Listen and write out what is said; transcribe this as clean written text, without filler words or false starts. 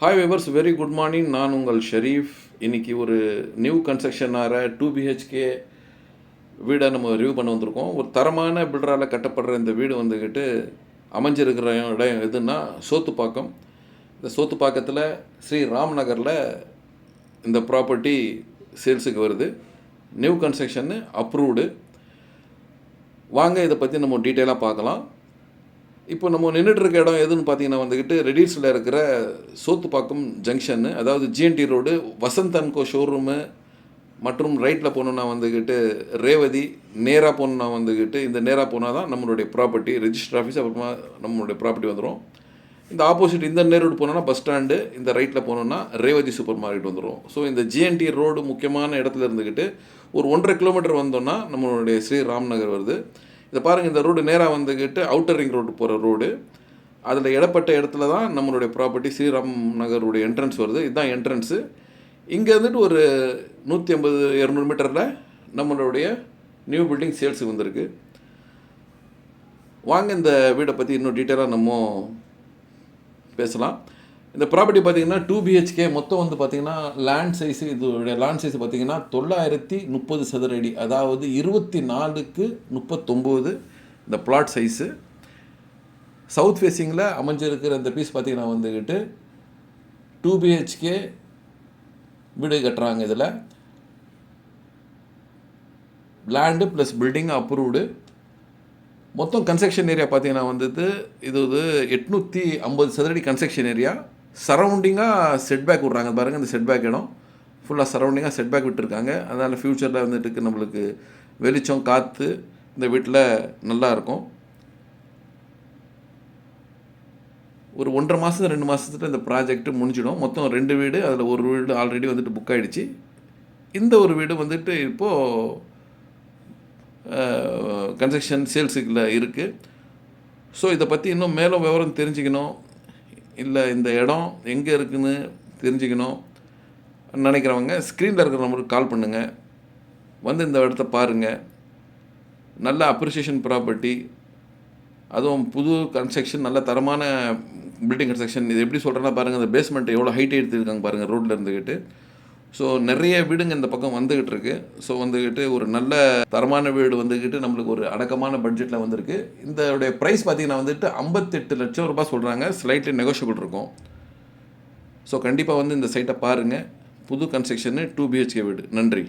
Hi viewers, very good morning. நான் உங்கள் ஷெரீஃப். இன்றைக்கி ஒரு நியூ கன்ஸ்ட்ரக்ஷன் ஆகிற 2 BHK வீடை நம்ம ரிவ்யூ பண்ண வந்திருக்கோம். ஒரு தரமான பில்டரால் கட்டப்படுற இந்த வீடு வந்துக்கிட்டு அமைஞ்சிருக்கிற இடம் எதுன்னா சோத்துப்பாக்கம். இந்த சோத்துப்பாக்கத்தில் ஸ்ரீ ராம் நகரில் இந்த ப்ராப்பர்ட்டி சேல்ஸுக்கு வருது. நியூ கன்ஸ்ட்ரக்ஷன்னு அப்ரூவ்டு. வாங்க இதை பற்றி நம்ம டீட்டெயிலாக பார்க்கலாம். இப்போ நம்ம நின்றுட்டுருக்க இடம் எதுன்னு பார்த்தீங்கன்னா வந்துக்கிட்டு ரெடில்ஸில் இருக்கிற சோத்துப்பாக்கம் ஜங்ஷன்னு, அதாவது GNT road, Vasanth and co showroom மற்றும் ரைட்டில் போகணுன்னா வந்துக்கிட்டு ரேவதி, நேராக போகணுன்னா வந்துக்கிட்டு இந்த நேராக போனால் தான் நம்மளுடைய ப்ராப்பர்ட்டி ரெஜிஸ்டர் ஆஃபீஸ், அப்புறமா நம்மளுடைய ப்ராப்பர்ட்டி வந்துடும். இந்த ஆப்போசிட் இந்த நேர் ரோடு போனோன்னா பஸ் ஸ்டாண்டு, இந்த ரைட்டில் போனோன்னா ரேவதி சூப்பர் மார்க்கெட் வந்துடும். ஸோ இந்த ஜிஎன்டி ரோடு முக்கியமான இடத்துல இருந்துக்கிட்டு ஒரு 1.5 கிலோமீட்டர் வந்தோன்னா நம்மளுடைய ஸ்ரீ ராம் நகர் வருது. இதை பாருங்கள், இந்த ரோடு நேராக வந்துக்கிட்டு அவுட்டர் ரிங் ரோடு போகிற ரோடு. அதில் இடப்பட்ட இடத்துல தான் நம்மளுடைய ப்ராப்பர்ட்டி ஸ்ரீராம் நகருடைய என்ட்ரன்ஸ் வருது. இதுதான் என்ட்ரன்ஸு. இங்கே வந்துட்டு ஒரு 150-200 மீட்டரில் நம்மளுடைய நியூ பில்டிங் சேல்ஸுக்கு வந்திருக்கு. வாங்க இந்த வீடை பற்றி இன்னும் டீட்டெயிலாக நம்ம பேசலாம். இந்த ப்ராப்பர்ட்டி பார்த்திங்கன்னா 2 BHK மொத்தம் வந்து பார்த்திங்கன்னா லேண்ட் சைஸு, இதோடைய லேண்ட் சைஸ் பார்த்திங்கன்னா 930 சதுர அடி, அதாவது 24x39 இந்த பிளாட் சைஸு. சவுத் ஃபேஸிங்கில் அமைஞ்சிருக்கிற இந்த பீஸ் பார்த்திங்கன்னா வந்துக்கிட்டு 2 BHK வீடு கட்டுறாங்க. இதில் லேண்டு ப்ளஸ் பில்டிங் அப்ரூவ்டு. மொத்தம் கன்ஸ்ட்ரக்ஷன் ஏரியா பார்த்திங்கன்னா வந்துட்டு இது 850 சதுரடி கன்ஸ்ட்ரக்ஷன் ஏரியா. சரௌண்டிங்காக செட்பேக் விட்றாங்க பாருங்கள். இந்த செட்பேக் இடம் ஃபுல்லாக சரௌண்டிங்காக செட்பேக் விட்டுருக்காங்க. அதனால் ஃப்யூச்சரில் வந்துட்டு நம்மளுக்கு வெளிச்சம் காற்று இந்த வீட்டில் நல்லா இருக்கும். ஒரு 1.5 மாதம் 2 மாதத்துல இந்த ப்ராஜெக்ட் முடிஞ்சிடும். மொத்தம் 2 வீடு, அதில் ஒரு வீடு ஆல்ரெடி வந்துட்டு புக் ஆகிடுச்சு. இந்த ஒரு வீடு வந்துட்டு இப்போது கன்ஸ்ட்ரக்ஷன் சேல்ஸுக்குள்ள இருக்குது. ஸோ இதை பற்றி இன்னும் மேலும் விவரம் தெரிஞ்சுக்கணும், இல்லை இந்த இடம் எங்கே இருக்குதுன்னு தெரிஞ்சுக்கணும் நினைக்கிறவங்க ஸ்க்ரீனில் இருக்கிற நம்பருக்கு கால் பண்ணுங்கள். வந்து இந்த இடத்த பாருங்கள். நல்ல அப்ரிசியேஷன் ப்ராப்பர்ட்டி, அதுவும் புது கன்ஸ்ட்ரக்ஷன், நல்ல தரமான பில்டிங் கன்ஸ்ட்ரக்ஷன். இது எப்படி சொல்கிறேன்னா பாருங்கள், இந்த பேஸ்மெண்ட் எவ்வளோ ஹைட் எடுத்துருக்காங்க பாருங்கள் ரோட்டில் இருந்துக்கிட்டு. ஸோ நிறைய வீடுங்க இந்த பக்கம் வந்துக்கிட்டு இருக்கு. ஸோ வந்துக்கிட்டு ஒரு நல்ல தரமான வீடு வந்துக்கிட்டு நம்மளுக்கு ஒரு அடக்கமான பட்ஜெட்டில் வந்திருக்கு. இதோடைய ப்ரைஸ் பார்த்திங்கன்னா வந்துட்டு 58 லட்சம் ரூபாய் சொல்கிறாங்க. ஸ்லைட்லி நெகோஷியபிள் இருக்கும். ஸோ கண்டிப்பாக வந்து இந்த சைட்டை பாருங்கள். புது கன்ஸ்ட்ரக்ஷனு 2 BHK வீடு. நன்றி.